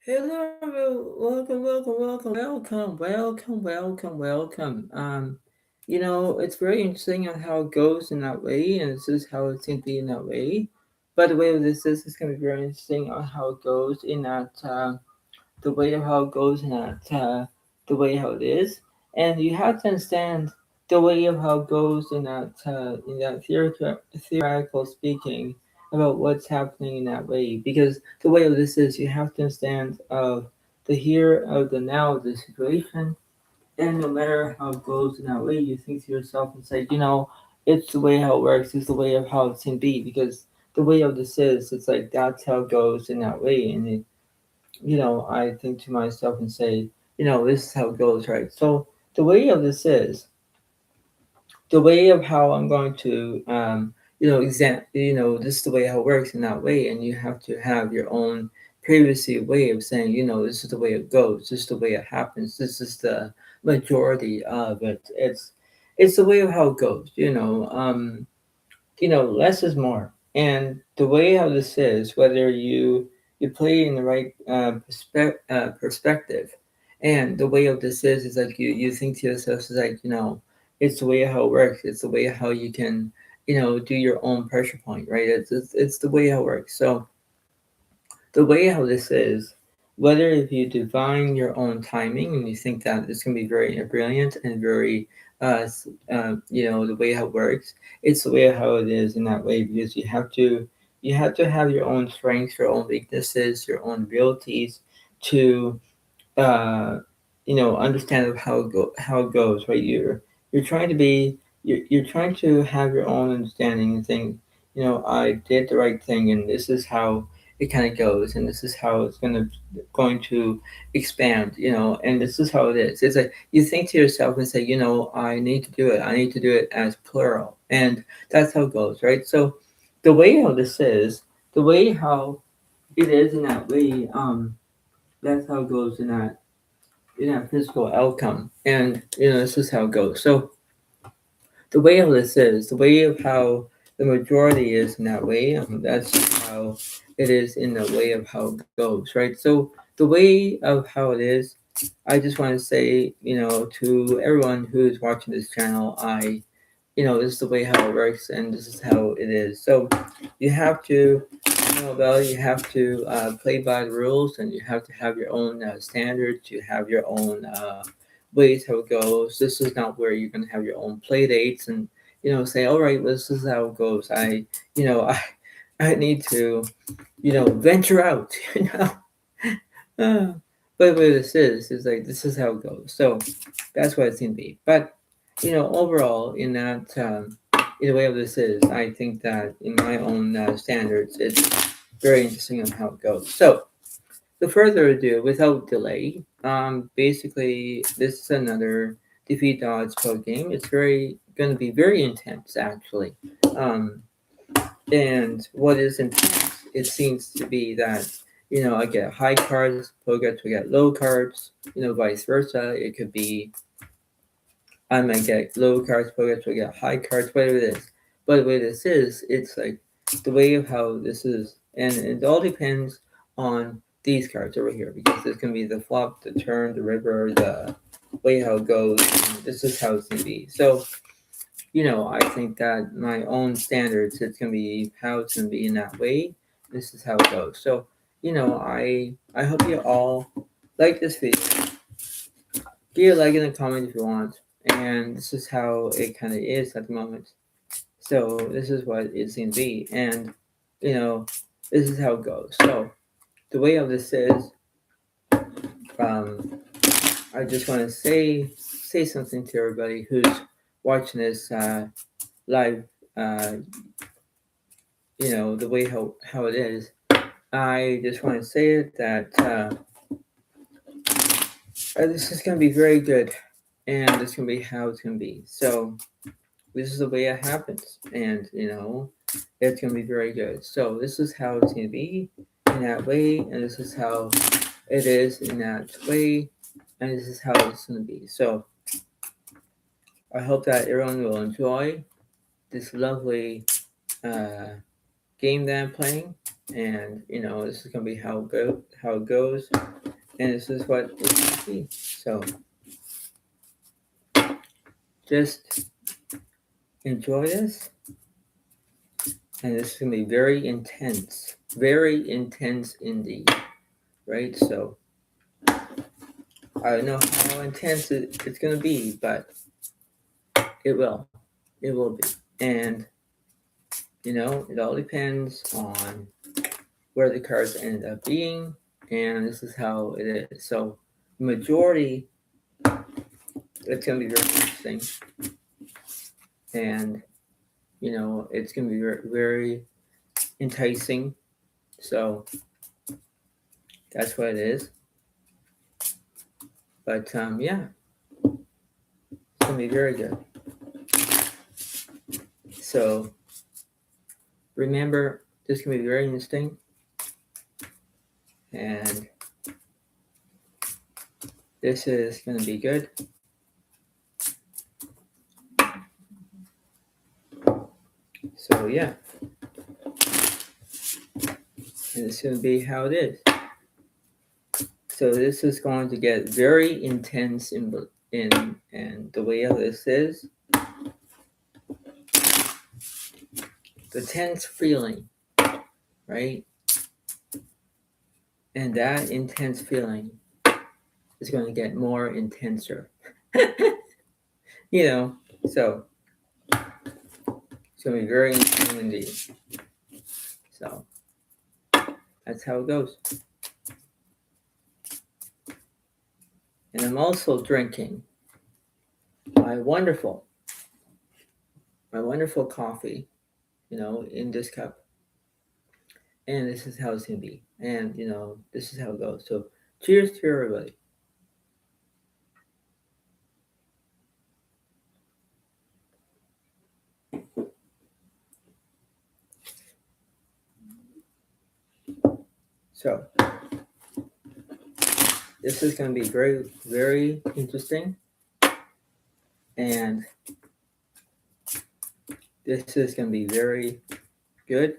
Hello, welcome. It's very interesting on how it goes in that way, and this is how it seems to be in that way. By the way, this is going to be very interesting on how it goes in that the way of how it goes in that the way how it is, and you have to understand the way of how it goes in that theoretical speaking about what's happening in that way, because the way of this is you have to understand of the here of the now of the situation, and no matter how it goes in that way, you think to yourself and say, it's the way how it works, it's the way of how it can be, because the way of this is, it's like that's how it goes in that way, and I think to myself and say, this is how it goes, right? So the way of this is the way of how I'm going to, this is the way how it works in that way, and you have to have your own privacy way of saying, this is the way it goes, this is the way it happens, this is the majority of it. It's the way of how it goes, less is more. And the way how this is, whether you play in the right perspective, and the way of this is like you think to yourself is like it's the way how it works. It's the way how you can do your own pressure point, right? It's the way how it works. So the way how this is, whether if you define your own timing and you think that it's going to be very brilliant and very, the way how it works, it's the way how it is in that way, because you have to have your own strengths, your own weaknesses, your own abilities to uh, understand of how it goes, right? You're trying to be you're trying to have your own understanding and think, I did the right thing, and this is how it kind of goes, and this is how it's going to expand, and this is how it is. It's like you think to yourself and say, I need to do it. I need to do it as plural, and that's how it goes, right? So the way how this is, the way how it is in that way, that's how it goes in that physical outcome. And this is how it goes. So the way of this is the way of how the majority is in that way. That's just how it is in the way of how it goes, right? So the way of how it is, I just want to say, to everyone who's watching this channel, this is the way how it works, and this is how it is. So you have to you have to play by the rules, and you have to have your own standards. You have your own ways how it goes. This is not where you're going to have your own play dates and say, all right, well, this is how it goes. You know I I need to venture out. Uh, but what this is like this is how it goes. So that's what it's going to be. But overall, in the way of this is, I think that in my own standards, it's very interesting on how it goes. So, the further ado, without delay, basically, this is another defeat the odds pro game. It's very going to be very intense, actually. Um, and what is intense? It seems to be that I get high cards, Pro gets to get low cards. Vice versa. It could be I might get low cards, Pro gets to get high cards, whatever it is. But the way this is, it's like the way of how this is, and it all depends on these cards over here, because there's gonna be the flop, the turn, the river, the way how it goes. And this is how it's gonna be. So I think that my own standards, it's gonna be how it's gonna be in that way. This is how it goes. So I hope you all like this video. Give a like in the comment if you want. And this is how it kind of is at the moment. So this is what it's gonna be, and you know, this is how it goes. So the way of this is, um, I just want to say something to everybody who's watching this live. Uh, the way how it is. I just want to say it that this is gonna be very good, and this is gonna be how it's gonna be. So this is the way it happens, and it's gonna be very good. So this is how it's gonna be in that way, and this is how it is in that way, and this is how it's gonna be. So I hope that everyone will enjoy this lovely uh, game that I'm playing, and this is gonna be how it goes, and this is what it's gonna be. So just enjoy this, and this is gonna be very intense indeed, right? So I don't know how intense it's gonna be, but it will be, and it all depends on where the cards end up being, and this is how it is. So majority, it's gonna be very interesting, and it's gonna be very, very enticing. So that's what it is. But yeah, it's gonna be very good. So remember, this is gonna be very interesting, and this is gonna be good. So yeah, and it's gonna be how it is. So this is going to get very intense in and the way this is, the tense feeling, right? And that intense feeling is going to get more intenser. So it's going to be very interesting indeed. So that's how it goes. And I'm also drinking my wonderful coffee, in this cup. And this is how it's going to be. And, this is how it goes. So cheers to everybody. So this is going to be very, very interesting. And this is going to be very good.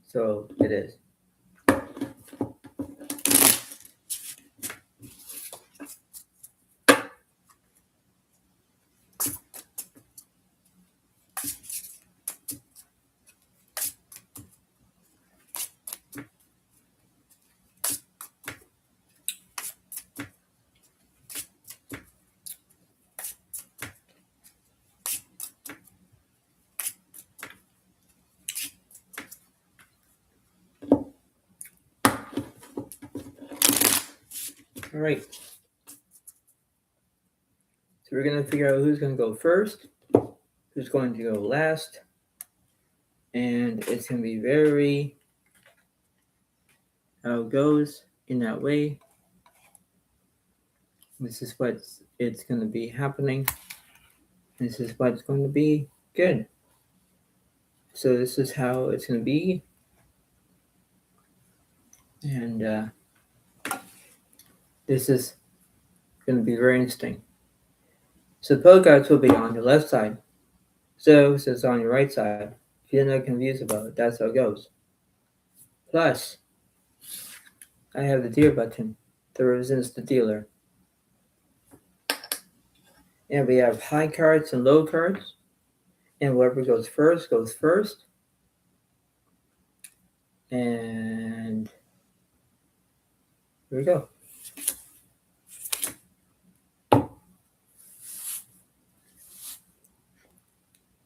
So it is. All right. So we're going to figure out who's going to go first, who's going to go last, and it's going to be very how it goes in that way. This is what it's going to be happening. This is what's going to be good. So this is how it's going to be. And this is going to be very interesting. So Pokeguards will be on the left side. So it's on your right side. If you're not confused about it, that's how it goes. Plus, I have the deal button that represents the dealer. And we have high cards and low cards. And whoever goes first goes first. And here we go.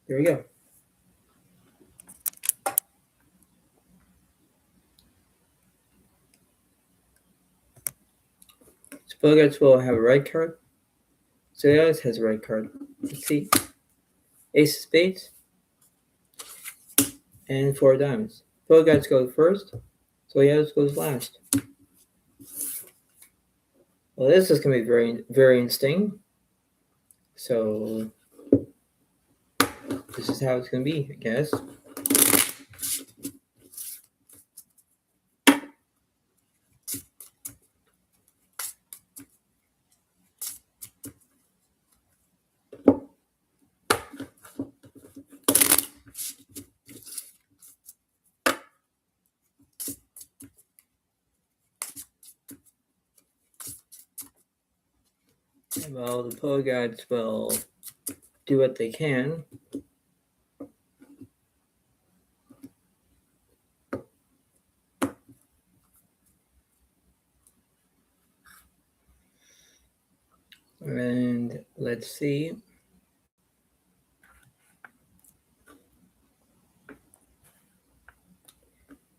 Here we go. Spoilers will have a red card. Zodiac has a red card. Let's see. Ace of Spades. And 4 diamonds. Spoilers goes first. Zodiac goes last. Well, this is going to be very, very interesting. So, this is how it's going to be, I guess. Well, the polo guards will do what they can. And let's see.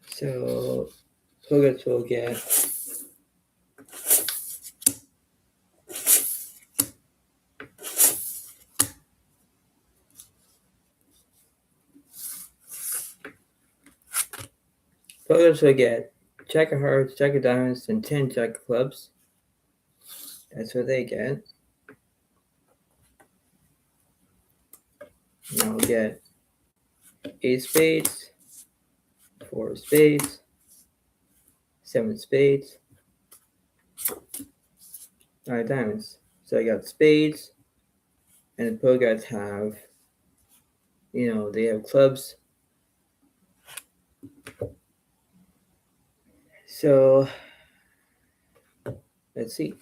So polo guards will get Jack of Hearts, Jack of Diamonds, and 10 Jack of Clubs. That's what they get. Now we'll get 8 spades, 4 spades, 7 spades, 9 diamonds. So I got spades, and the polo guards have, they have clubs. So let's see.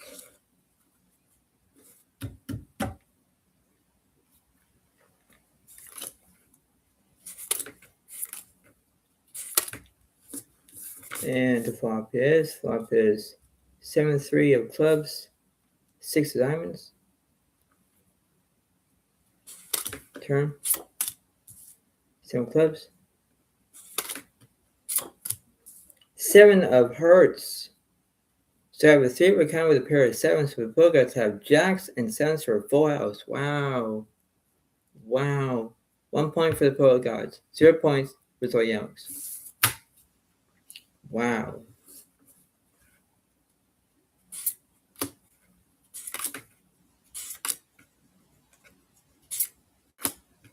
And the flop is 7-3 of clubs, 6 of diamonds. Turn. 7 clubs. 7 of hearts. So I have a 3 account with a pair of 7s, so the polo guards have jacks and 7s for a full house. Wow. 1 point for the polo guards. 0 points for Zodiacs. Wow.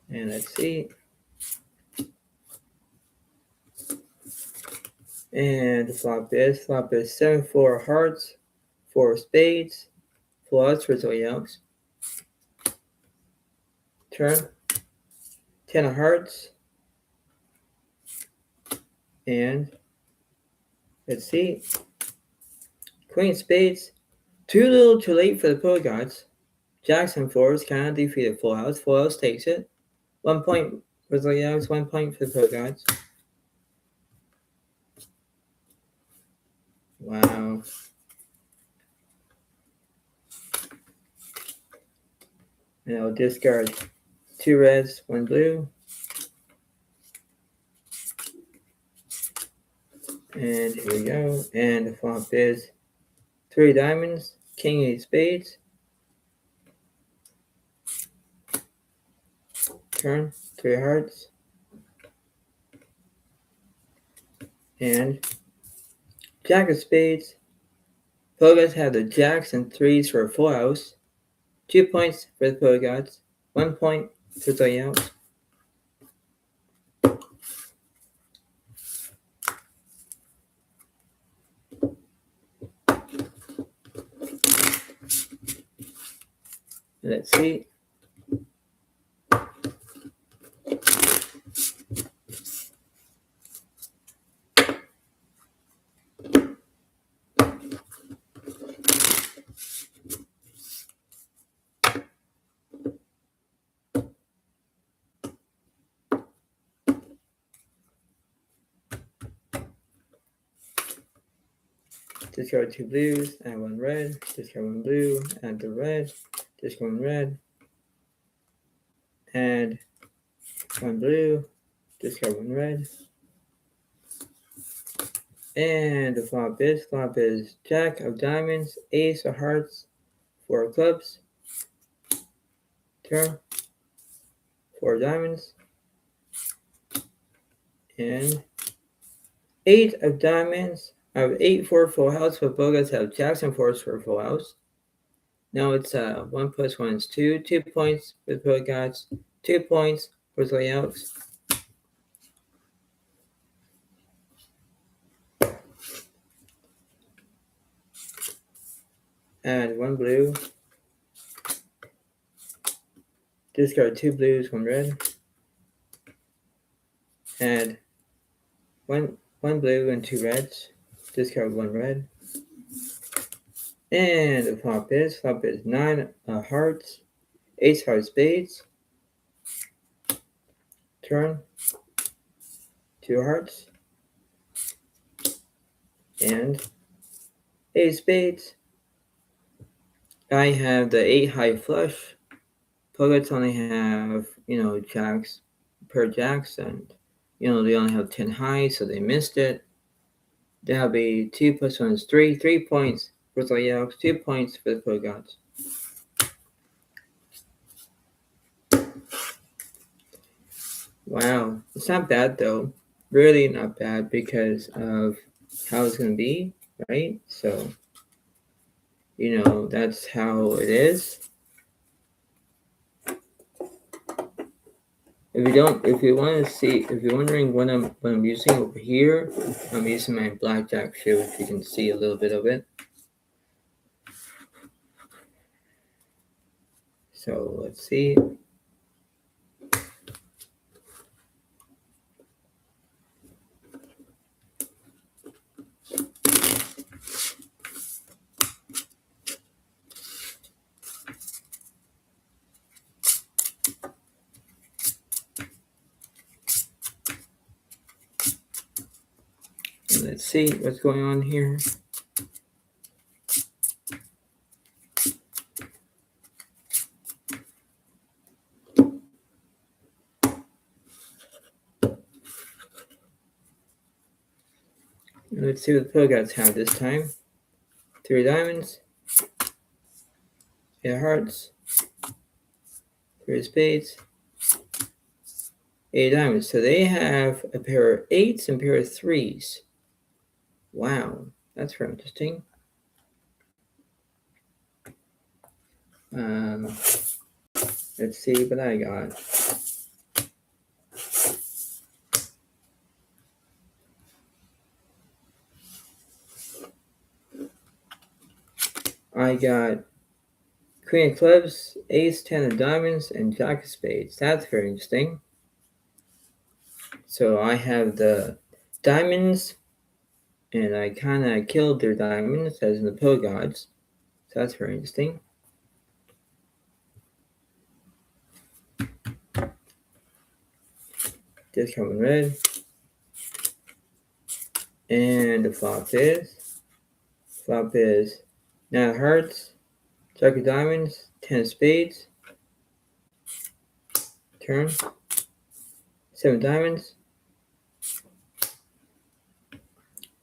And let's see. And the flop is 7-4 hearts, 4 spades, full outs for Zodiacs. Turn. 10 of hearts. And let's see. Queen of spades. Too little, too late for the polo guards. Jacks and 4s cannot defeat a full house. Full house takes it. 1 point for Zodiacs, 1 point for the polo guards. Wow. And I'll discard 2 reds, 1 blue. And here we go. And the flop is 3 diamonds, king 8 spades. Turn, 3 hearts. And jack of spades. Polo guards have the jacks and 3s for a full house. 2 points for the polo guards. 1 point for Zodiacs. Let's see. Discard 2 blues, add 1 red, discard 1 blue, add the red, discard 1 red, add 1 blue, discard 1 red. And the flop is jack of diamonds, ace of hearts, 4 of clubs. Turn, 4 diamonds, and 8 of diamonds. I have 8 for a full house, but polo guards have jacks and 4s for a full house. Now it's 1 plus 1 is 2. 2 points for the polo guards, 2 points for the Zodiacs. Add 1 blue. Discard 2 blues, 1 red. Add 1 blue and 2 reds. Discard 1 red. And the flop is 9 hearts, ace high spades, turn, 2 hearts, and ace spades. I have the 8 high flush. Pockets only have, jacks, pair jacks, and, they only have 10 high, so they missed it. That'll be 2 plus 1 is 3. 3 points for Zodiac, 2 points for the Pogots. Wow, it's not bad though. Really not bad because of how it's going to be, right? So, that's how it is. If you want to see, if you're wondering what I'm using over here, I'm using my blackjack shoe. If you can see a little bit of it. So let's see. Let's see what's going on here. Let's see what the Pogots have this time. 3 diamonds, 8 hearts, 3 spades, 8 diamonds. So they have a pair of 8s and a pair of 3s. Wow, that's very interesting. Let's see what I got. I got Queen of clubs, ace, 10 of diamonds, and jack of spades. That's very interesting. So I have the diamonds, and I kind of killed their diamonds, as in the pill gods. So that's very interesting. Discount in red. And the flop is 9 of hearts, jack of diamonds, 10 of spades, turn, 7 diamonds,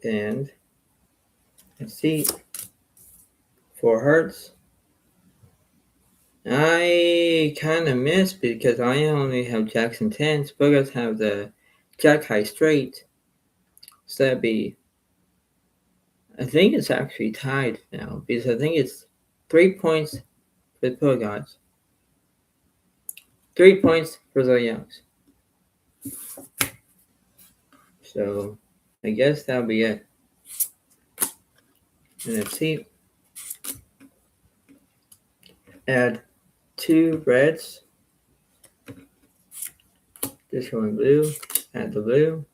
and let's see, 4 hearts. I kind of missed because I only have jacks and 10s. Boogers have the jack high straight. So that'd be, I think it's actually tied now because I think it's 3 points for the Pogots, 3 points for Zodiacs. So I guess that'll be it. And let's see. Add 2 reds. This one blue. Add the blue.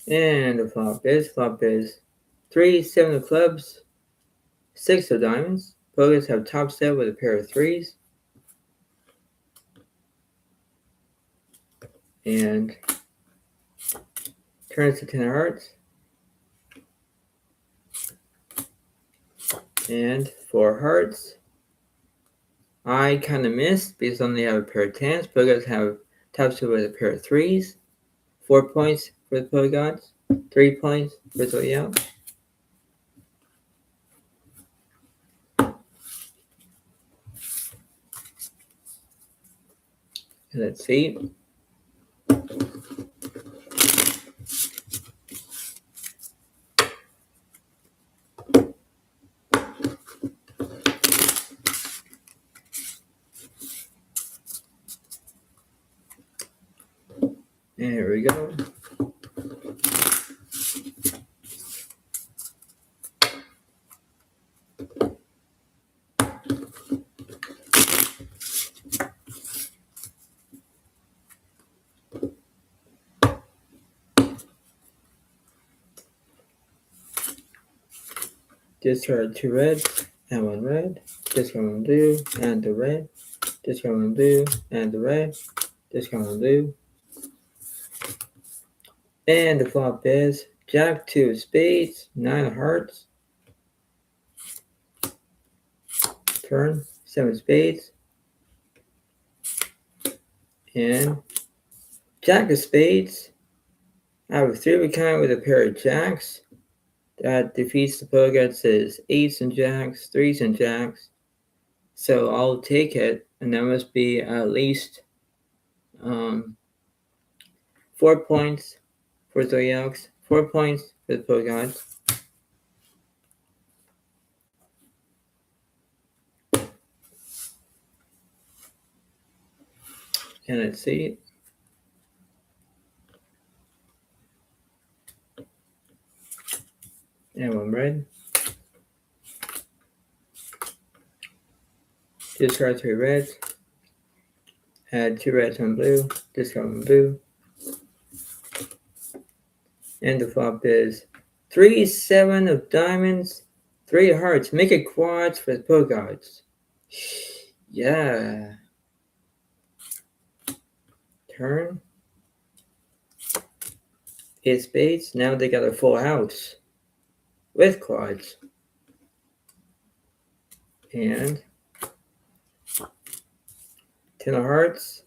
And the flop is 3, 7 of clubs, 6 of diamonds. Pogots have top set with a pair of 3s. And turns to 10 of hearts. And 4 hearts. I kind of missed because I only have a pair of 10s. Pogots have top set with a pair of 3s. 4 points for the Pogots. 3 points for Zodiac. Let's see. There we go. Discard 2 red and 1 red. Discard 1 blue and the red. Discard 1 blue and the red. Discard 1 blue. And the flop is Jack 2 spades, 9 of hearts. Turn 7 spades. And Jack of spades. I have a 3 of a kind with a pair of jacks. That defeats the opponent's eights and jacks, threes and jacks. So I'll take it, and that must be at least 4 points for Zodiacs, 4 points for the Pokemons. And let's see. And 1 red. Discard 3 reds. Add 2 reds, 1 blue. Discard 1 blue. And the flop is 3, 7 of diamonds, 3 hearts. Make it quads for the Pokemons. Yeah. Turn. 8 spades. Now they got a full house with quads. And 10 of hearts.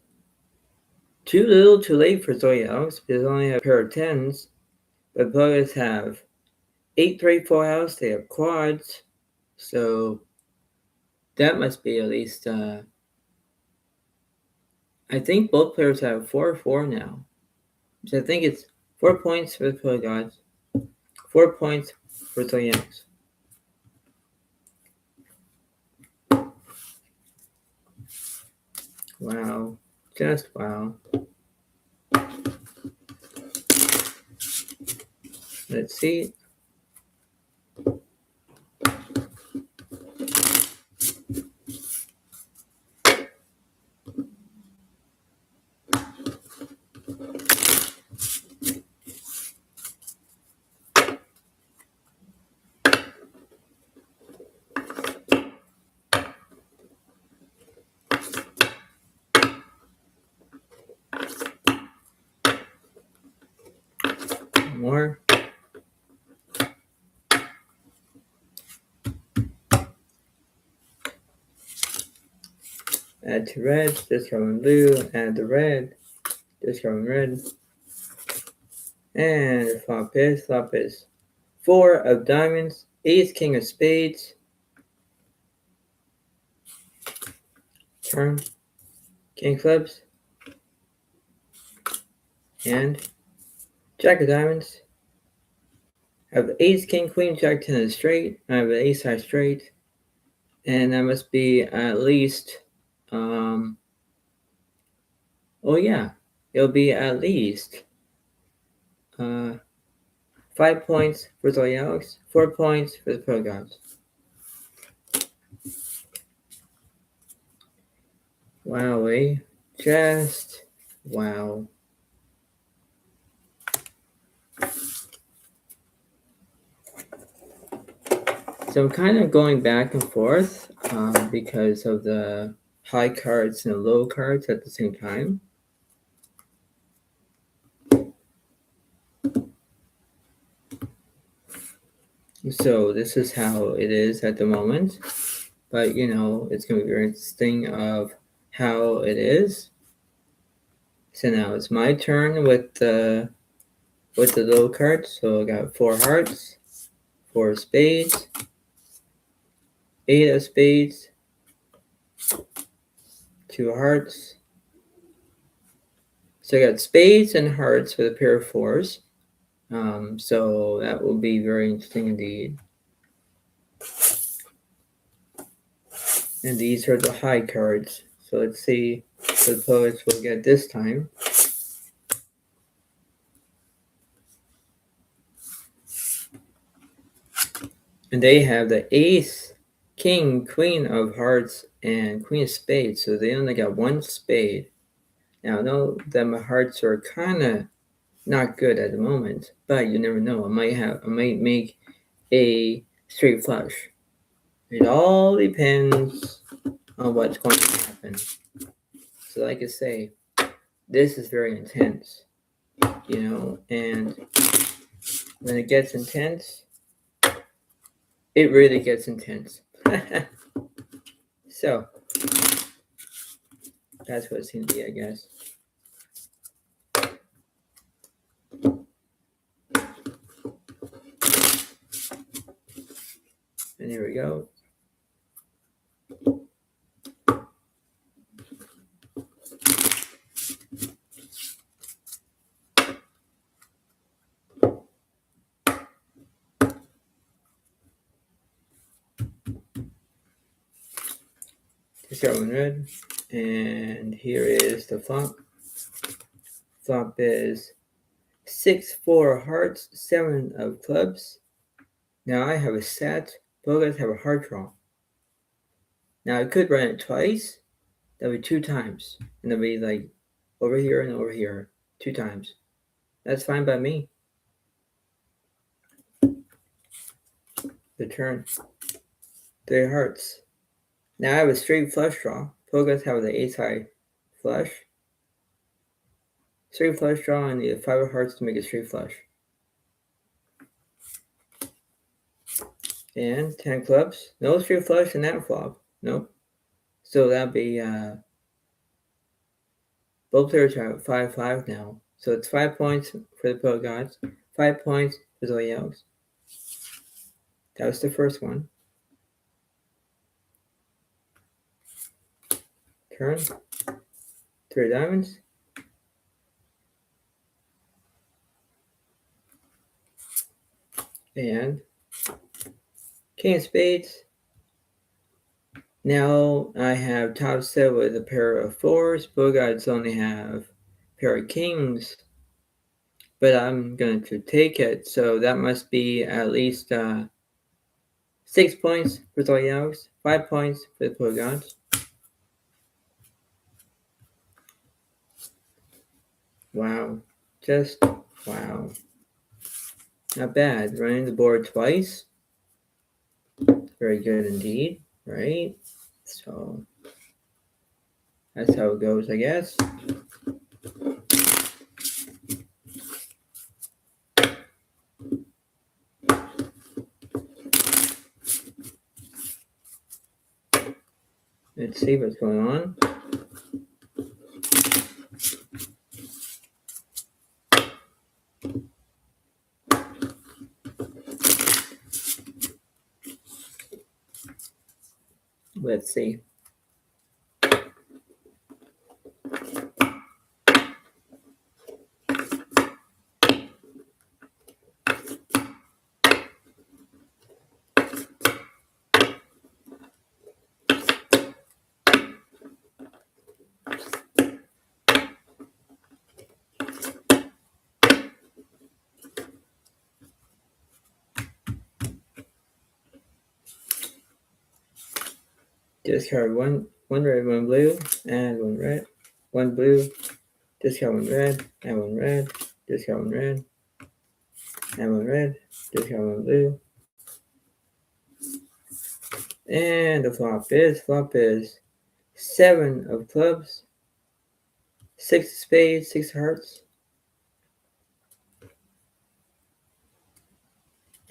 Too little, too late for Zodiacs because they only have a pair of 10s. But Pokemons have 8, 3, full house. They have quads. So that must be at least, I think both players have 4, 4 now. So I think it's 4 points for the Pokemons, 4 points for Zodiacs. Wow. Just wow. Let's see. More. Add 2 reds, discard 1 blue, add the red, discard 1 red. And the flop is 4 of diamonds, ace, king of spades. Turn, king clubs, and jack of diamonds. I have ace, king, queen, jack, 10 of straight. I have an ace high straight. And that must be at least, oh yeah, it'll be at least 5 points for Zodiacs, 4 points for the Pokemons. Wowee, just wow. So I'm kind of going back and forth because of the high cards and the low cards at the same time. So this is how it is at the moment. But, you know, it's going to be very interesting of how it is. So now it's my turn with the low cards. So I got 4 hearts, 4 spades, 8 of spades, 2 hearts. So I got spades and hearts with a pair of 4s. So that will be very interesting indeed. And these are the high cards. So let's see what the poets will get this time. And they have the ace, king, queen of hearts, and queen of spades. So they only got 1 spade. Now I know that my hearts are kind of not good at the moment, but you never know. I might make a straight flush. It all depends on what's going to happen. So like I say, this is very intense, and when it gets intense, it really gets intense. So that's what it seems to be, I guess. And here we go. Just got one red. And here is the flop. Flop is 6-4 hearts, 7 of clubs. Now I have a set. Both guys have a heart draw. Now I could run it twice. That would be 2 times. And that'd be like over here and over here. 2 times. That's fine by me. The turn. 3 hearts. Now I have a straight flush draw. Both guys have the ace high flush. Straight flush draw and the 5 of hearts to make a straight flush. And 10 clubs. No straight flush in that flop. Nope. So that'd be both players are at 5-5 now. So it's 5 points for the Pro Gods, 5 points for Zodiacs. That was the first one. Turn. 3 diamonds. And king of spades. Now I have top set with a pair of 4s. Bogarts only have a pair of kings. But I'm going to take it. So that must be at least 6 points for Zodiacs, 5 points for the Bogarts. Wow. Just wow. Not bad. Running the board twice. Very good indeed, right? So that's how it goes, I guess. Let's see what's going on. Let's see. Discard one red, 1 blue, and 1 red. 1 blue, discard 1 red, and 1 red, discard 1 red, and 1 red, discard 1 blue. And the flop is 7 of clubs, 6 of spades, 6 of hearts.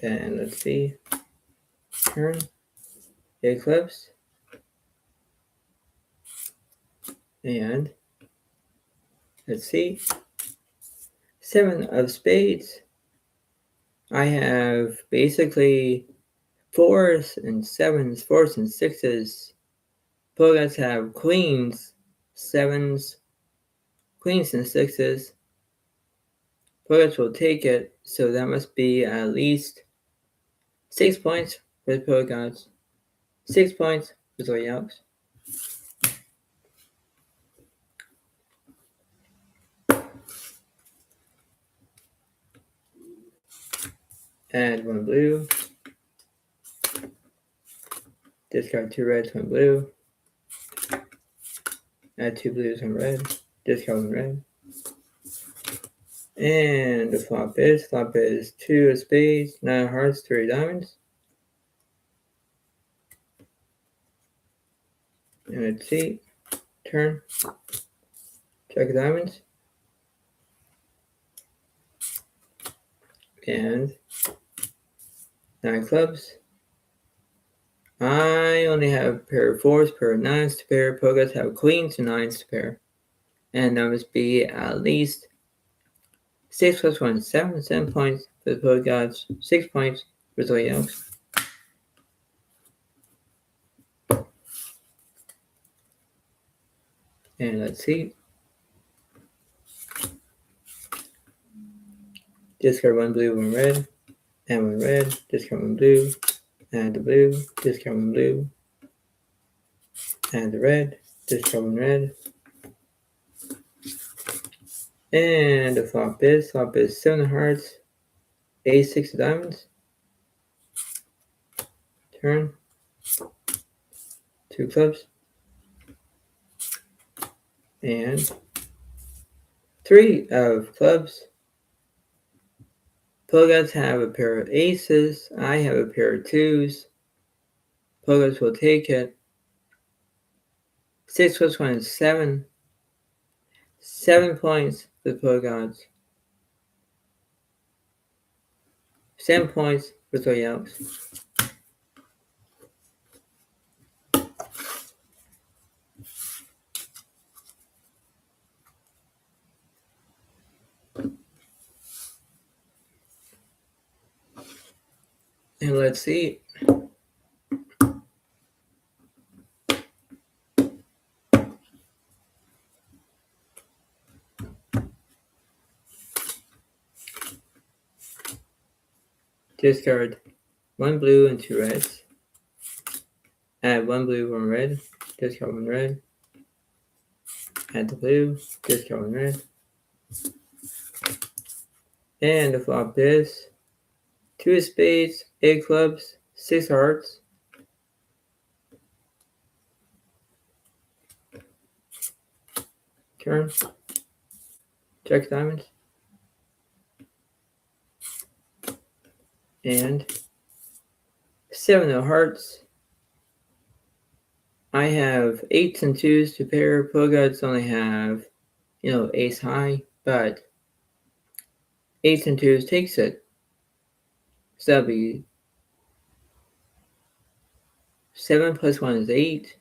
And let's see. Turn. 8 clubs. And let's see. 7 of spades. I have basically 4s and 7s, 4s and 6s. Both have queens, 7s, queens and 6s. Both will take it, so that must be at least 6 points for the Pro Gods, 6 points for Zodiacs. Add 1 blue. Discard 2 reds, 1 blue. Add 2 blues, 1 red. Discard 1 red. And the flop is 2 of spades, 9 of hearts, 3 diamonds. And let's see. Turn. Check diamonds. And 9 clubs. I only have a pair of 4s, pair of 9s to pair. Pogods have queens and 9s to pair. And that must be at least 6 plus 1 is 7. 7 points for the Pogods. 6 points for Zodiac. And let's see. Discard 1 blue, 1 red, and 1 red. Discard 1 blue, and the blue. Discard 1 blue, and the red. Discard 1 red. And the flop is 7 of hearts, ace 6 of diamonds. Turn. 2 clubs. And 3 of clubs. Pogods have a pair of aces. I have a pair of 2s. Pogods will take it. 6 plus 1 is 7. 7 points for the Pogods. 7 points for Zodiac. And let's see. Discard 1 blue and 2 reds. Add 1 blue, 1 red. Discard 1 red. Add the blue. Discard 1 red. And the flop is 2 of spades, 8 clubs, 6 hearts. Turn. Check diamonds. And 7 of hearts. I have 8s and 2s to pair. Pogods only have, ace high, but 8s and 2s takes it. So that'll be 7 plus 1 is 8.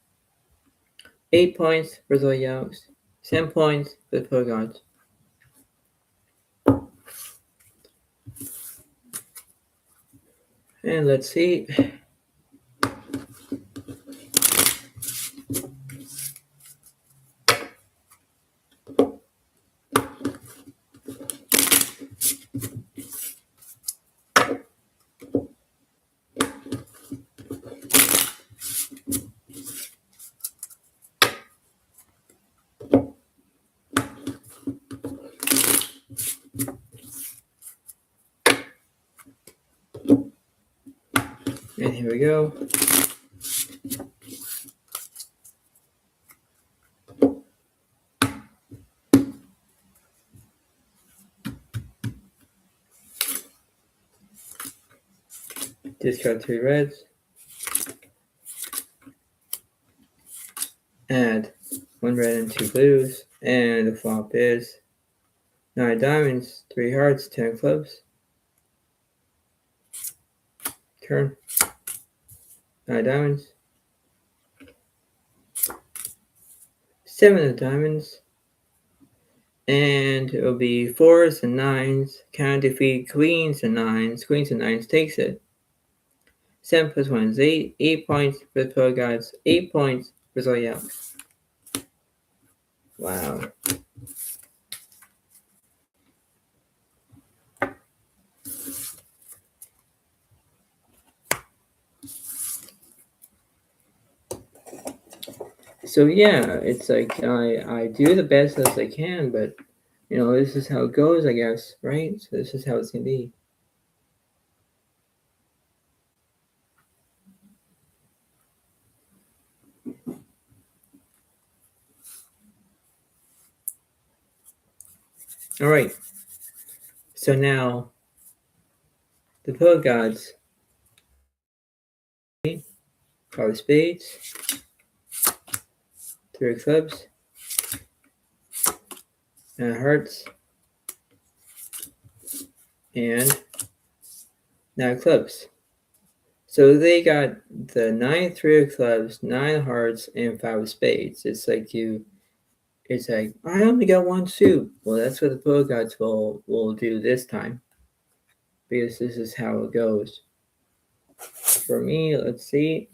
8 points for the Yokes. 7 points for the Pogods. And let's see. And here we go. Discard 3 reds. Add 1 red and 2 blues. And the flop is 9 diamonds, 3 hearts, 10 clubs. Turn. 9 diamonds. 7 of diamonds. And it will be 4s and 9s. Can defeat queens and 9s. Queens and 9s takes it. 7 plus 1 is 8. 8 points for the Pogods. 8 points for Zodiac. Wow. So yeah, it's like I do the best as I can, but this is how it goes, I guess, right? So this is how it's gonna be. All right. So now the Pogods are the spades. 3 of clubs, hearts, and 9 of clubs. So they got the 9, 3 of clubs, 9 hearts, and 5 of spades. It's like I only got one suit. Well, that's what the Poe gods will do this time, because this is how it goes. For me, let's see.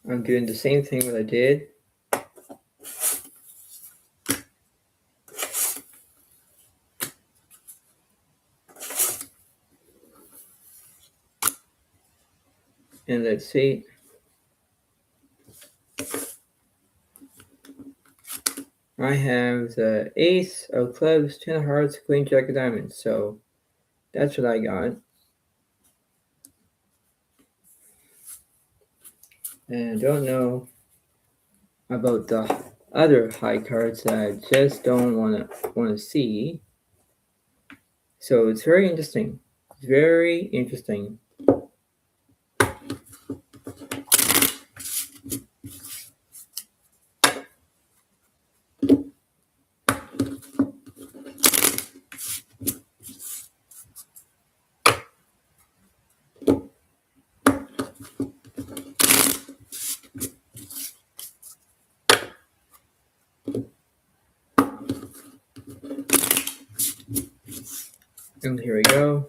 I'm doing the same thing that I did. And let's see. I have the ace of clubs, 10 of hearts, queen, jack of diamonds. So that's what I got. And I don't know about the other high cards that I just don't want to see. So it's very interesting. It's very interesting. And here we go.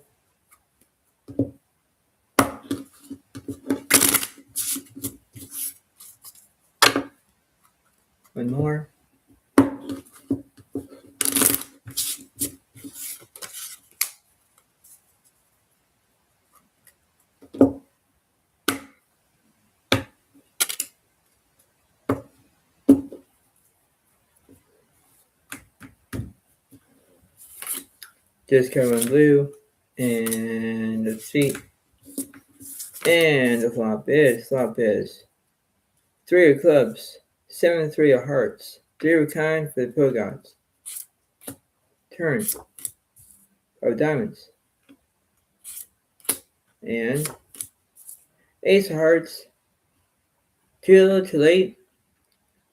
One more. Discard one blue. And let's see. And the flop is 3 of clubs, 7 3 of hearts, 3 of kind for the Poe gods. Turn of diamonds. And ace of hearts, too little too late.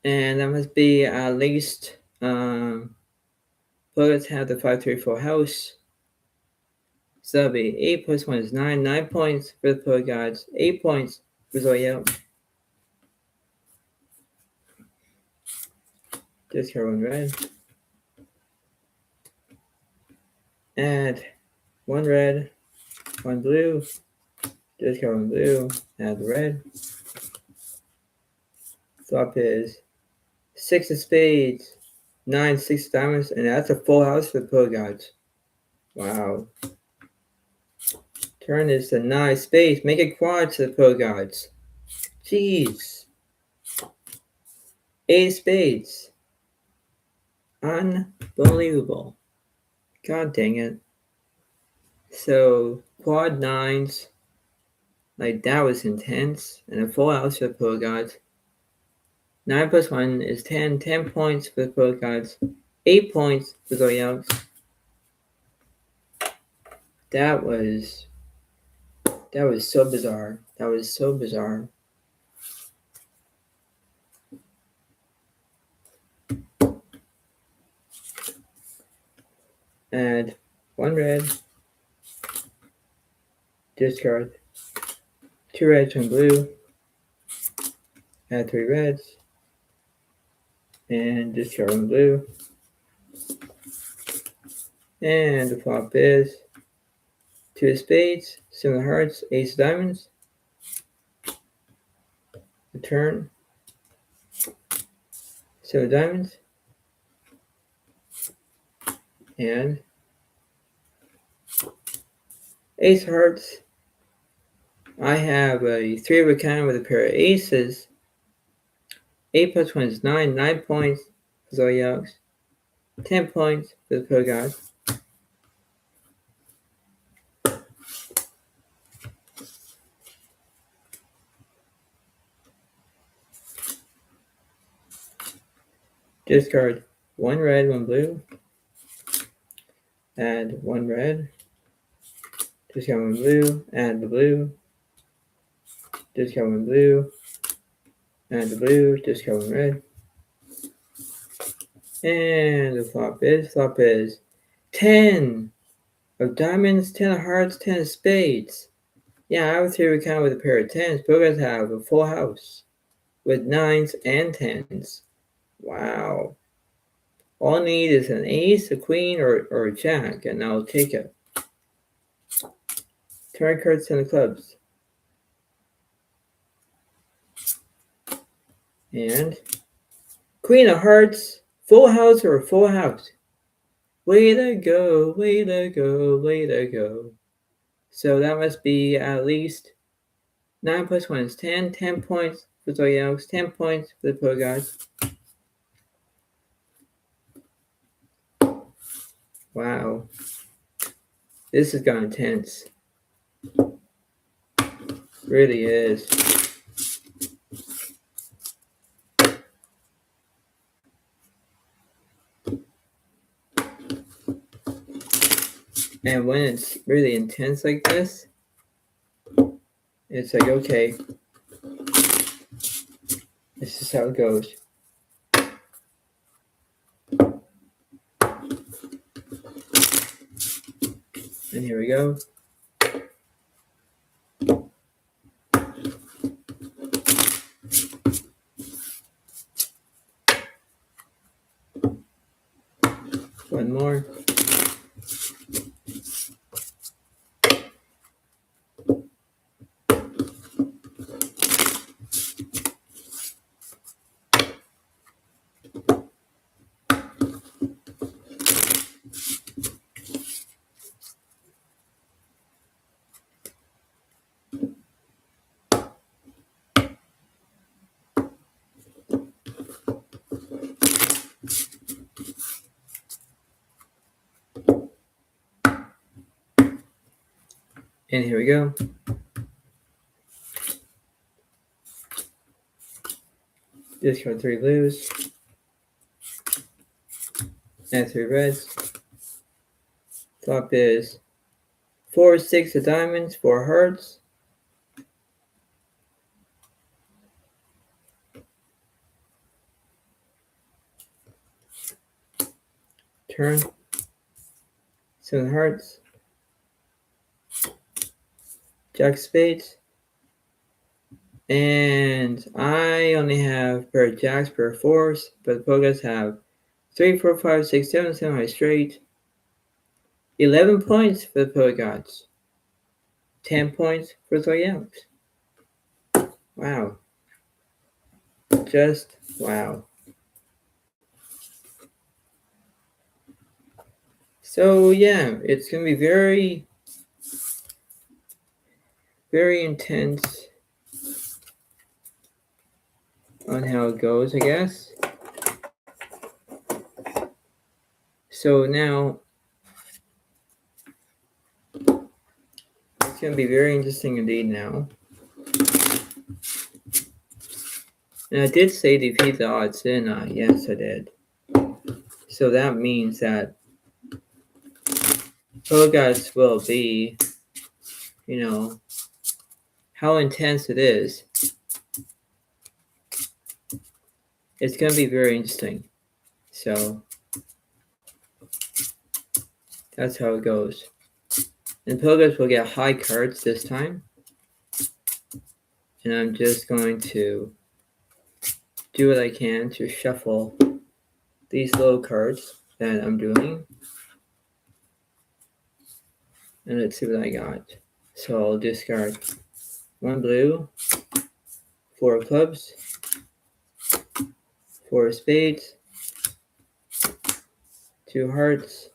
And that must be at least Poe gods have the 5 3 4 house. So that'll be 8 plus 1 is 9. 9 points for the Poe gods, 8 points for Zodiac. Discard one red. Add 1 red, 1 blue. Discard one blue. Add the red. Flop is 6 of spades, 9 6 diamonds, and that's a full house for the Poe gods. Wow. Turn is the 9 spades. Make it quad to the Poe gods. Jeez. 8 spades. Unbelievable. God dang it. So quad 9s. Like that was intense. And a full house for the Poe gods. 9 plus 1 is 10. 10 points for the Poe gods. 8 points for Zodiac. That was so bizarre. That was so bizarre. Add 1 red. Discard 2 reds, 1 blue. Add 3 reds. And discard 1 blue. And the flop is 2 of spades, 7 of hearts, ace of diamonds. The turn, 7 of diamonds. And ace of hearts. I have a 3 of a kind with a pair of aces. 8 plus 1 is 9. 9 points for Zodiac. 10 points for the Poe gods. Discard 1 red, 1 blue. add 1 red, discard 1 blue, add the blue, discard 1 blue, add the blue, discard 1 red. And the flop is 10 of diamonds, 10 of hearts, 10 of spades. Yeah, I would say we count with a pair of 10s, but we guys have a full house with 9s and 10s. Wow. All I need is an ace, a queen, or a jack, and I'll take it. Turn cards, 10 of clubs. And queen of hearts, full house or full house. Way to go, way to go, way to go. So that must be at least 9 plus 1 is 10. 10 points for Zodiac, 10 points for the Pro Guys. Wow. This has gone intense. Really is. And when it's really intense like this, it's like, okay, this is how it goes. And here we go. One more. And here we go. Discard 3 blues. Add 3 reds. Flop is 4, 6 of diamonds, 4 hearts. Turn. 7 hearts. Jack spades. And I only have a pair of jacks, pair of fours, but the Pro Guys have 3, 4, 5, 6, 7, 7 high straight. 11 points for the Pro Guys. 10 points for Zodiac. Wow. Just wow. So yeah, it's gonna be very, very intense on how it goes, I guess. So now it's gonna be very interesting indeed now. And I did say defeat the odds, didn't I? Yes, I did. So that means that Pro Guys will be, how intense it is. It's going to be very interesting. So that's how it goes. And Pro Guys will get high cards this time. And I'm just going to do what I can to shuffle these low cards that I'm doing. And let's see what I got. So I'll discard 1 blue, 4 clubs, 4 spades, 2 hearts,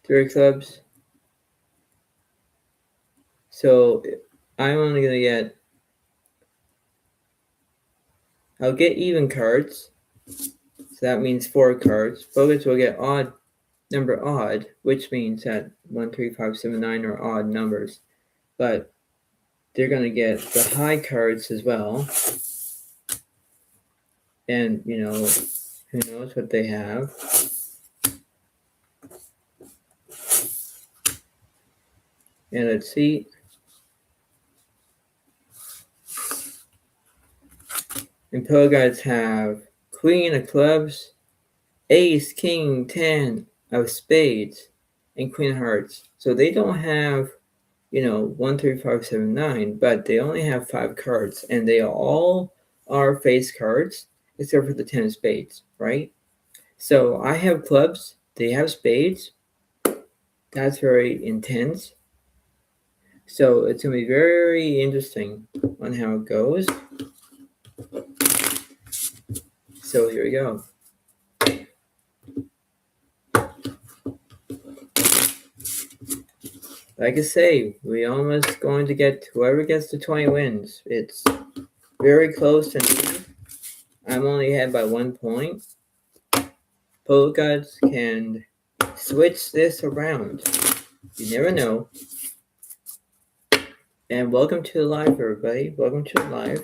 3 clubs. So I'm only going to get, I'll get even cards. So that means 4 cards. Pro Guys will get odd, which means that 1, 3, 5, 7, 9 are odd numbers. But they're going to get the high cards as well. And, who knows what they have. And let's see. And Pillow Guards have Queen of Clubs, Ace, King, 10 of Spades, and Queen of Hearts. So they don't have, 1, 3, 5, 7, 9, but they only have 5 cards, and they all are face cards, except for the 10 of Spades, right? So I have clubs, they have spades. That's very intense. So it's going to be very interesting on how it goes. So here we go. Like I say, we almost going to get whoever gets to 20 wins. It's very close to me. I'm only ahead by 1 point. Pillow Guards can switch this around. You never know. And welcome to the live, everybody. Welcome to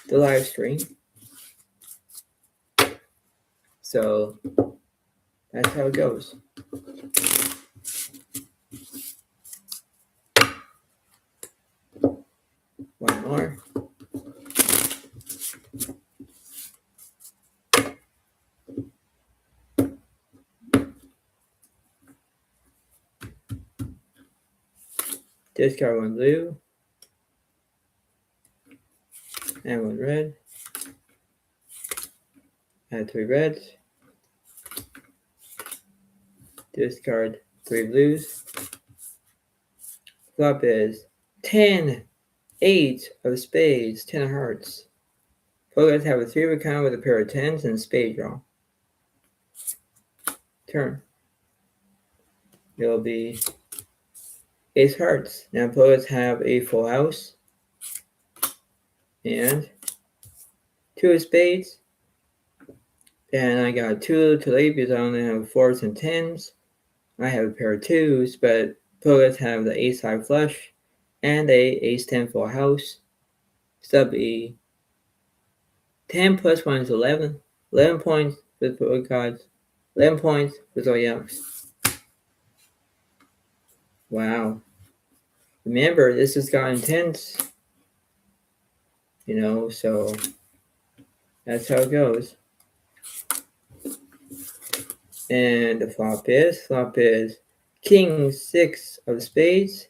the live stream. So that's how it goes. One more. Discard 1 blue. And 1 red. Add 3 reds. Discard 3 blues. Flop is 10, 8 of spades, 10 of hearts. Players have a 3 of a kind with a pair of 10s and a spade draw. Turn. It'll be ace hearts. Now players have a full house and 2 of spades. And I got 2 to late because I only have 4s and 10s. I have a pair of 2s, but players have the ace high flush and a ace 10 full house. Sub E. 10 plus 1 is 11. 11 points for the Pillow Guards. 11 points for Zodiac. Wow. Remember, this has got intense. So that's how it goes. And the flop is King 6 of spades,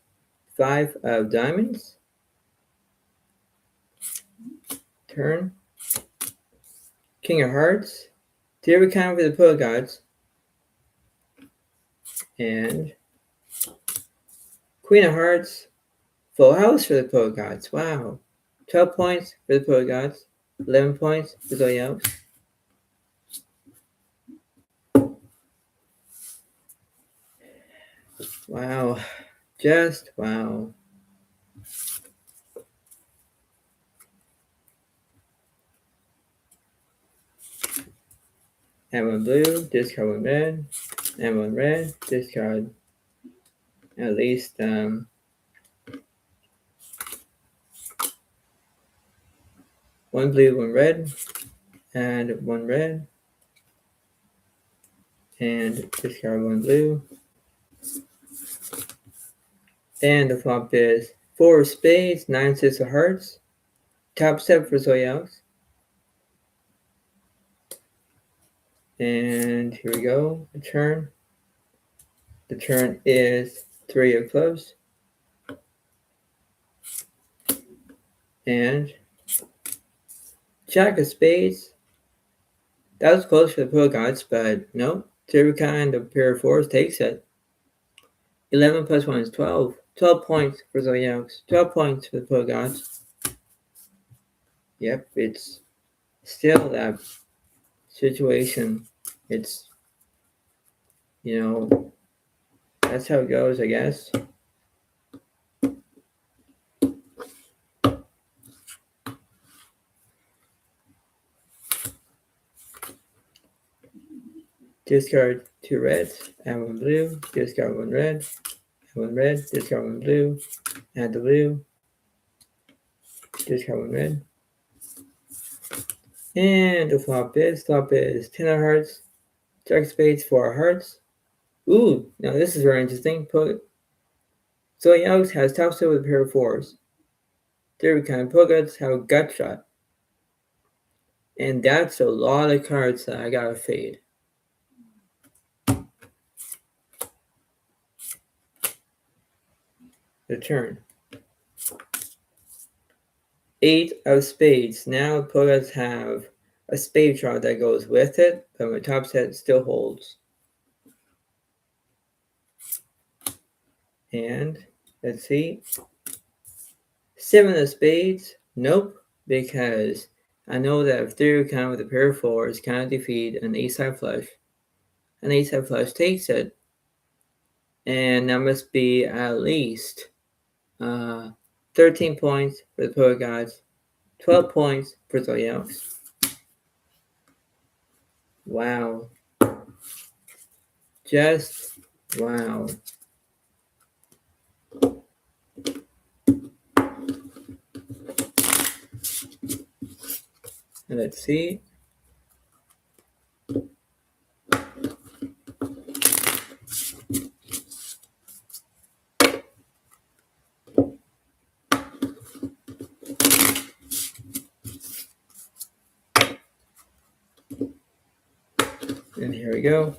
5 of diamonds. Turn. King of hearts. 3 of a kind for the Pillow Guards. And Queen of hearts. Full house for the Pillow Guards. Wow. 12 points for the Pillow Guards. 11 points for Zodiac. Wow. Just wow. And 1 blue, discard 1 red, and 1 red, discard at least 1 blue, 1 red, and 1 red, and discard 1 blue. And the flop is 4 of spades, 9 6 of hearts. Top step for Zodiac. And here we go. The turn. The turn is 3 of clubs. And Jack of spades. That was close for the Pillow Guards, but nope. 3 of a kind, a pair of 4s takes it. 11 plus 1 is 12. 12 points for Zodiac. 12 points for the Pillow Guards. Yep, it's still that situation. It's, that's how it goes, I guess. Discard 2 reds, add 1 blue, discard 1 red, add 1 red, discard 1 blue, add the blue, discard 1 red. And the flop is 10 of hearts, Jack of spades, 4 of hearts. Ooh, now this is very interesting. Zodiac has top set with a pair of fours. Derby Pockets have a gut shot. And that's a lot of cards that I gotta fade. The turn. 8 of spades. Now Pockets have a spade draw that goes with it, but my top set still holds. And let's see. 7 of spades. Nope, because I know that if through with a pair of fours cannot defeat an ace-high flush, an ace-high flush takes it, and that must be at least 13 points for the Poet Gods, 12 points for Zodiac. Wow. Just wow. And let's see. And here we go.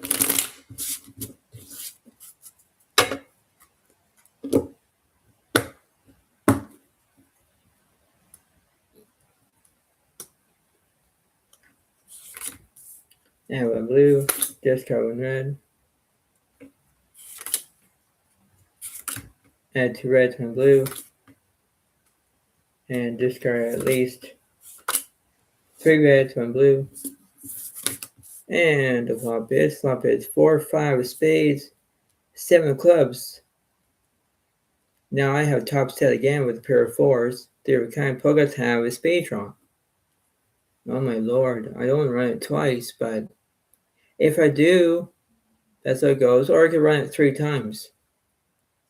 And one blue, discard one red. Add 2 reds, 1 blue. And discard at least 3 reds, 1 blue. And the flop is 4, 5 of spades, 7 of clubs. Now I have top set again with a pair of fours. The kind Pockets have a spade draw. Oh my lord, I don't want to run it twice, but if I do, that's how it goes. Or I could run it 3 times.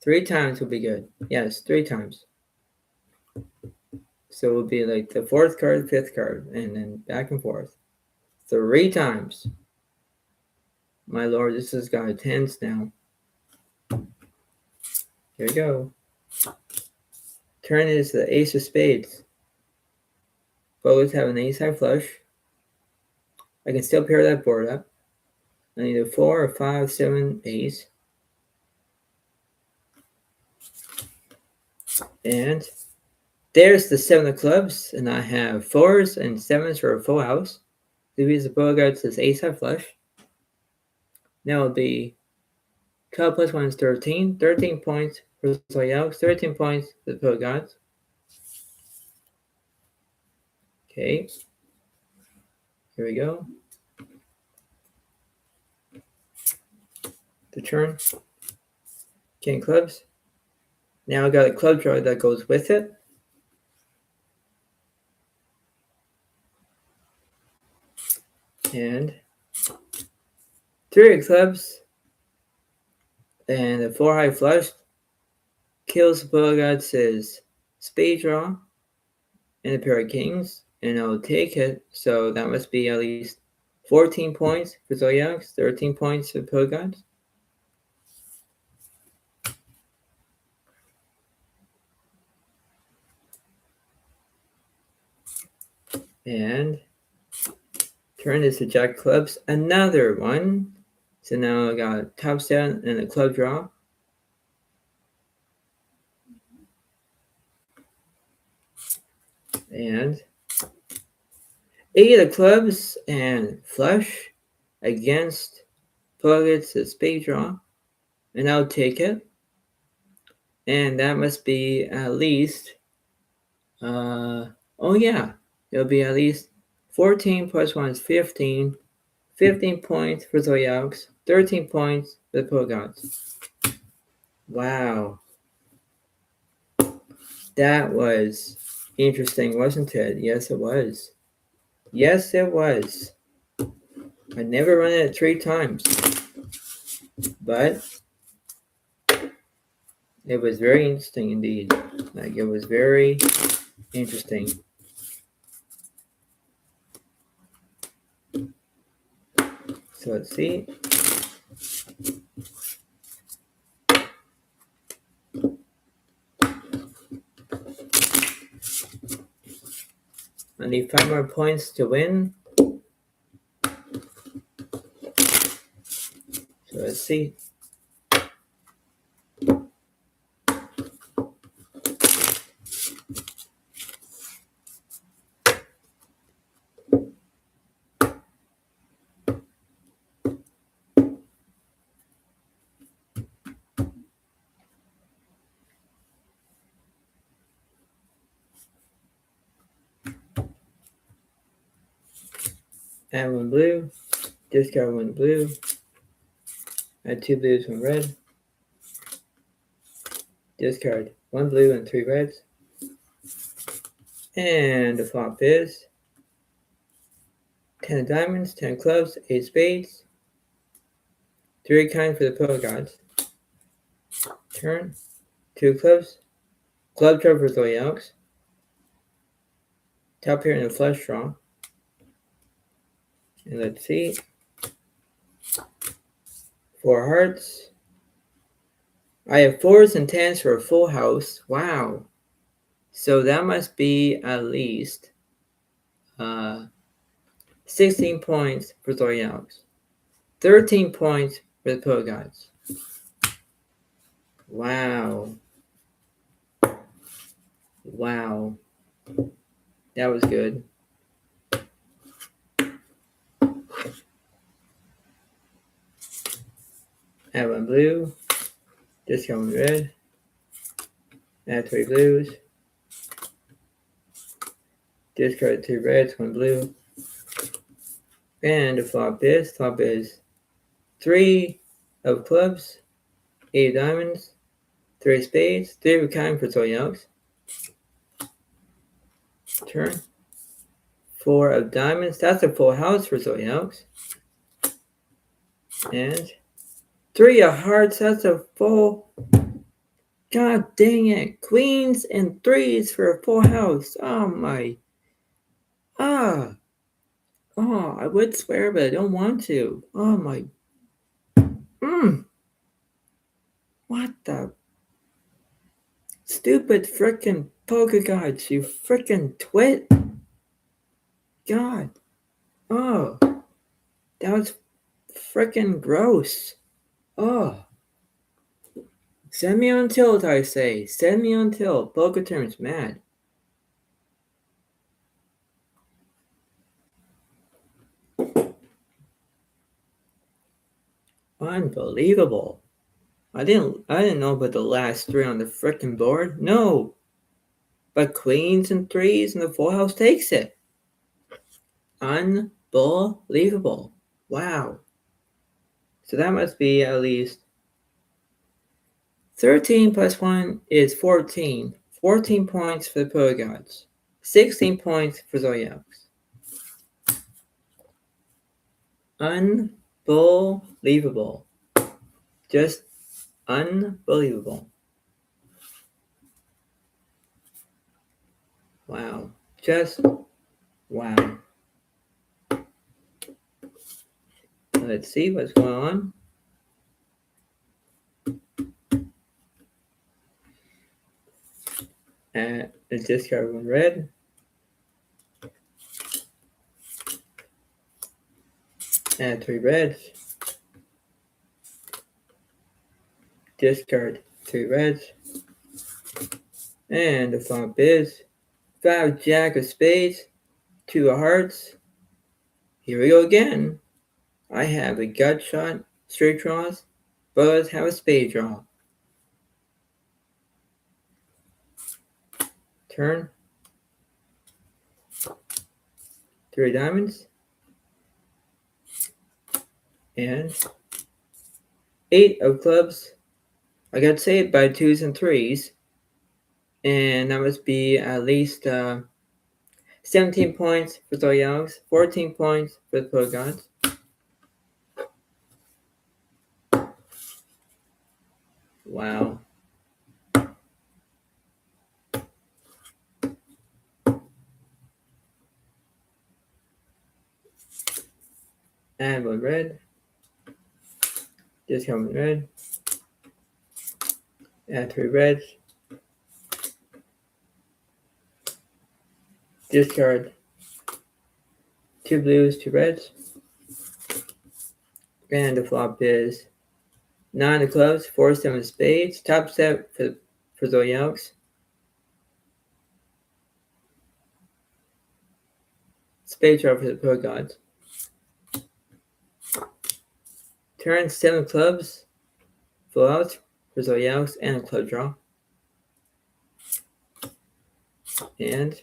3 times would be good. Yes, 3 times. So it would be like the 4th card, 5th card, and then back and forth. 3 times. My lord, this has got tense now. Here we go. Turn is the ace of spades. Both have an ace-high flush. I can still pair that board up. I need a 4, or 5, 7, ace. And there's the 7 of clubs, and I have 4s and 7s for a full house. Louis Beauregard says ace-high flush. Now it'll be 12 plus 1 is 13. 13 points for Zodiac, 13 points for the Beauregards. Okay. Here we go. The turn. King clubs. Now I got a club draw that goes with it. And 3 of clubs. And a 4 high flush kills Beauregard's spade draw and a pair of kings. And I'll take it. So that must be at least 14 points for Zodiac, 13 points for Beauregard. And turn is the jack clubs, another one. So now I got top set and a club draw. And 8 of clubs and flush against Pockets' spade draw. And I'll take it. And that must be at least, oh yeah, it'll be at least 14 plus 1 is 15. 15 points for Zodiac, 13 points for the Pogods. Wow. That was interesting, wasn't it? Yes, it was. Yes, it was. I never run it 3 times. But it was very interesting indeed. Like, it was very interesting. So let's see. I need 5 more points to win. So let's see. Add 1 blue. Discard 1 blue. Add 2 blues, 1 red. Discard 1 blue and 3 reds. And the flop is 10 of diamonds, 10 clubs, 8 spades. 3 kind for the pillow gods. Turn. 2 clubs. Club draw for Zodiacs. Top pair in the flush draw. And let's see. 4 hearts. I have 4s and 10s for a full house. Wow. So that must be at least 16 points for Zodiacs. 13 points for the pillow gods. Wow. Wow. That was good. Add 1 blue. Discard 1 red. Add 3 blues. Discard 2 reds, 1 blue. And the flop is 3 of clubs, 8 of diamonds, 3 spades, 3 of a kind for Zodiacs. Turn. 4 of diamonds. That's a full house for Zodiacs. And 3 of hearts. That's a full. God dang it. Queens and 3s for a full house. Oh my. Ah. Oh, I would swear, but I don't want to. Oh my. What the? Stupid frickin' polka gods, you frickin' twit. God. Oh. That was frickin' gross. Oh. Send me on tilt, I say. Send me on tilt. Polka turns mad. Unbelievable. I didn't know about the last 3 on the frickin' board. No. But queens and 3s and the full house takes it. Unbelievable. Wow. So that must be at least 13 plus 1 is 14. 14 points for the pillow gods. 16 points for Zodiacs. Unbelievable. Just unbelievable. Wow. Just wow. Let's see what's going on. Let's discard 1 red. Add 3 reds. Discard 3 reds. And the flop is 5 jack of spades, 2 of hearts. Here we go again. I have a gut shot, straight draws, but have a spade draw. Turn. 3 diamonds. And 8 of clubs. I got saved by 2s and 3s. And that must be at least 17 points for Zodiacs, 14 points for the pillow gods. Wow. Add 1 red. Discard 1 red. Add 3 reds. Discard Two blues, two reds. And the flop is 9 of clubs, 4 7 of spades. Top set for Zodiacs. Spade draw for the pro gods. Turn 7 clubs, full out for Zodiacs and a club draw. And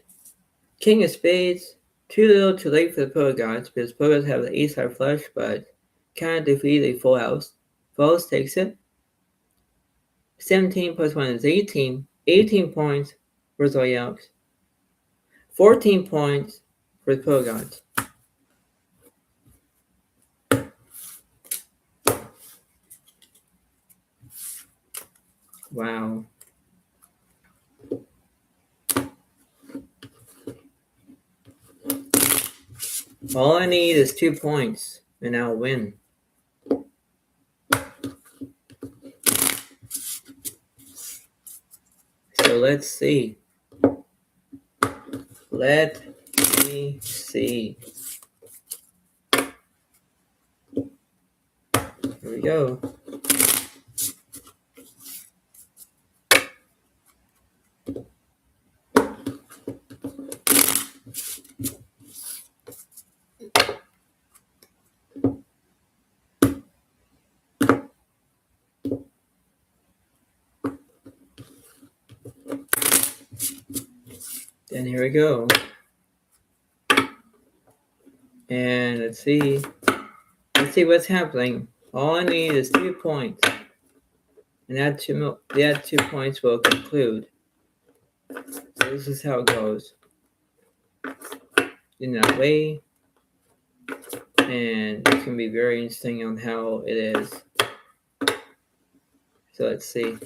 king of spades, too little too late for the pro gods because pro gods have the ace high flush but can't defeat a full house. Full house takes it. 17 plus 1 is 18. 18 points for Zodiacs. 14 points for the pro gods. Wow. All I need is 2 points, and I'll win. So let's see. Let me see. Here we go. Then here we go. And let's see. Let's see what's happening. All I need is 2 points. And that 2 points will conclude. So this is how it goes. In that way. And it's going to be very interesting on how it is. So let's see.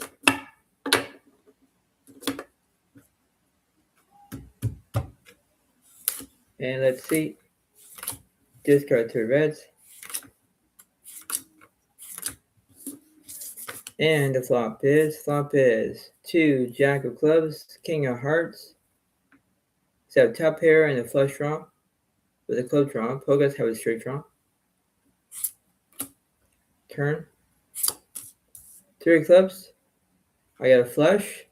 And let's see. Discard 2 reds. And the flop is 2 jack of clubs, king of hearts. So top pair and a flush draw with a club draw. Pogas have a straight draw. Turn. 3 clubs. I got a flush.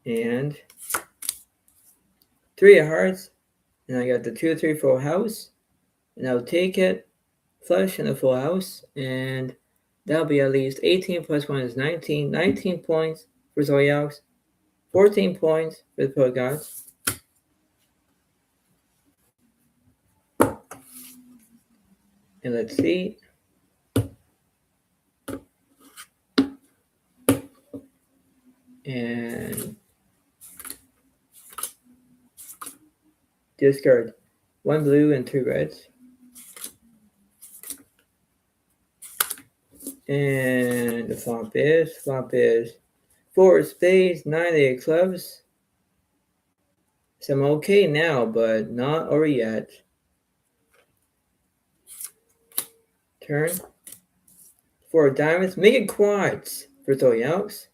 And 3 of hearts. And I got the 2, 3 full house. And I'll take it. Flush and a full house. And that'll be at least 18 plus 1 is 19. 19 points for Zodiacs. 14 points for the pro gods. And let's see. And discard 1 blue and 2 reds. And the flop is 4 of spades, 9 of clubs. So I'm okay now, but not over yet. Turn. 4 of diamonds, make it quads for Zodiacs.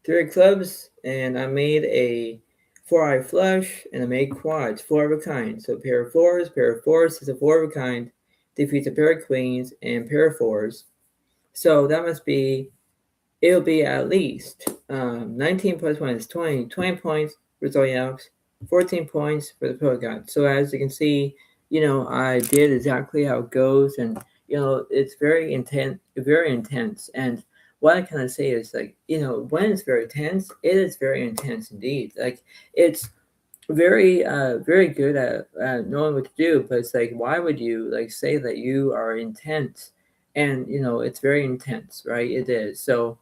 3 of clubs, and I made a 4-eye flush, and I made quads, 4 of a kind. So pair of fours is a 4 of a kind, defeats a pair of queens and pair of fours. So that must be, it'll be at least 19 plus 1 is 20. 20 points for Zodiacs, 14 points for the pro god. So as you can see, I did exactly how it goes, and it's very intense. And what I kind of say is when it's very tense, it is very intense indeed. Like it's very very good at knowing what to do, but it's like, why would you say that you are intense? And it's very intense, right? It is. So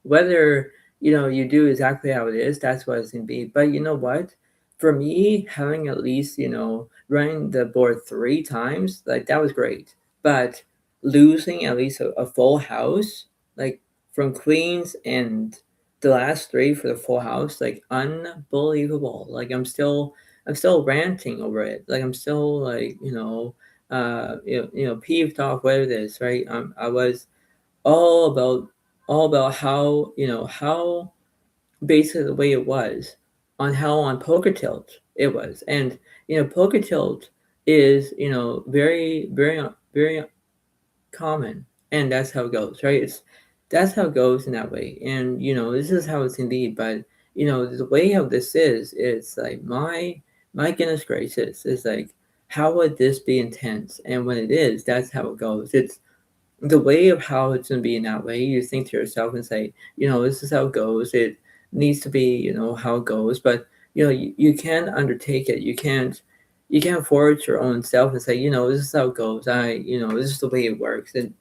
whether you do exactly how it is, that's what it's going to be. But you know what, for me, having at least running the board 3 times, that was great. But losing at least a full house, from queens and the last 3 for the full house, unbelievable. I'm still ranting over it. I'm still peeved off what it is, right? I was all about how basically the way it was on Poker Tilt, It was. And poker tilt is very very common, and that's how it goes, right? That's how it goes in that way. And this is how it's indeed. But the way how this is, it's like my goodness gracious, it's like, how would this be intense? And when it is, that's how it goes. It's the way of how it's going to be in that way. You think to yourself and say, this is how it goes. It needs to be, how it goes. But you can't undertake it. You can't force your own self and say, this is how it goes. This is the way it works. And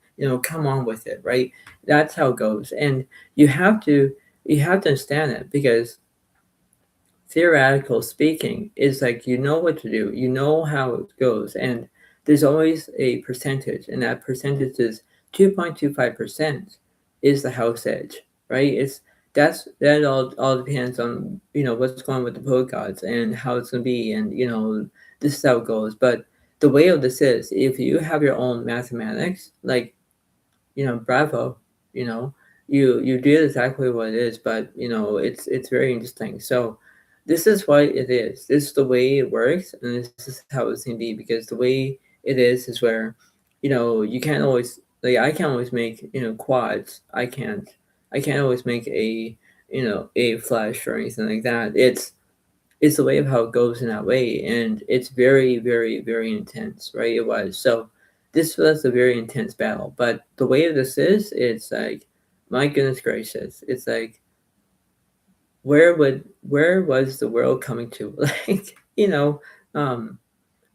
come on with it, right? That's how it goes. And you have to you have to understand it, because theoretical speaking is like, what to do, how it goes. And there's always a percentage, and that percentage is 2.25% is the house edge, right? That all depends on what's going on with the poke gods and how it's going to be. And this is how it goes. But the way of this is, if you have your own mathematics, like, bravo, you know, you did exactly what it is. But it's very interesting. So this is what it is. This is the way it works, and this is how it's gonna be. Because the way it is where, you can't always, like, I can't always make quads. I can't always make a flush or anything like that. It's the way of how it goes in that way. And it's very, very, very intense, right? It was. So this was a very intense battle. But the way of this is, it's like, my goodness gracious, it's like, where was the world coming to? Like, um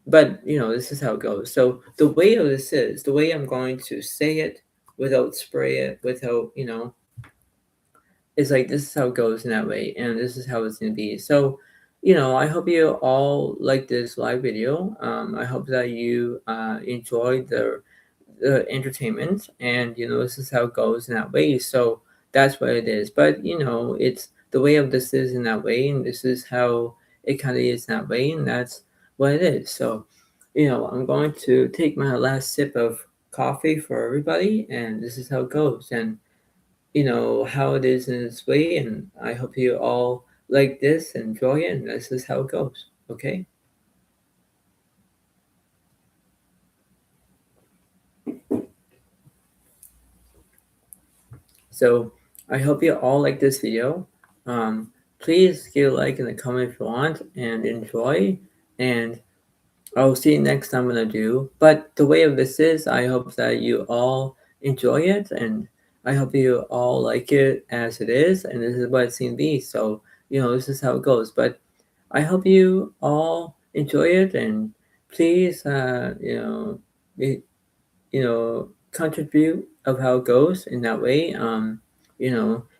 but this is how it goes. So the way of this is, the way I'm going to say it without spray it, without, it's like, this is how it goes in that way, and this is how it's gonna be. So, I hope you all like this live video. I hope that you enjoyed the entertainment, and this is how it goes in that way. So that's what it is. But it's the way of this is in that way, and this is how it kind of is in that way, and that's what it is. So, I'm going to take my last sip of coffee for everybody, and this is how it goes. And how it is in its way. And I hope you all like this, enjoy it, and this is how it goes. Okay. So I hope you all like this video. Please give a like in the comment if you want, and enjoy. And I'll see you next time when I do. But the way of this is, I hope that you all enjoy it, and I hope you all like it as it is, and this is what it's gonna be. So this is how it goes. But I hope you all enjoy it, and please, contribute of how it goes in that way.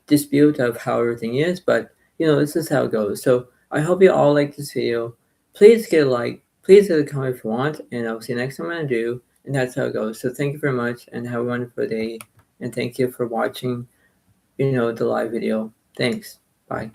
Dispute of how everything is. But this is how it goes. So I hope you all like this video. Please get a like, please hit a comment if you want, and I'll see you next time when I do. And that's how it goes. So thank you very much, and have a wonderful day. And thank you for watching, the live video. Thanks. Bye.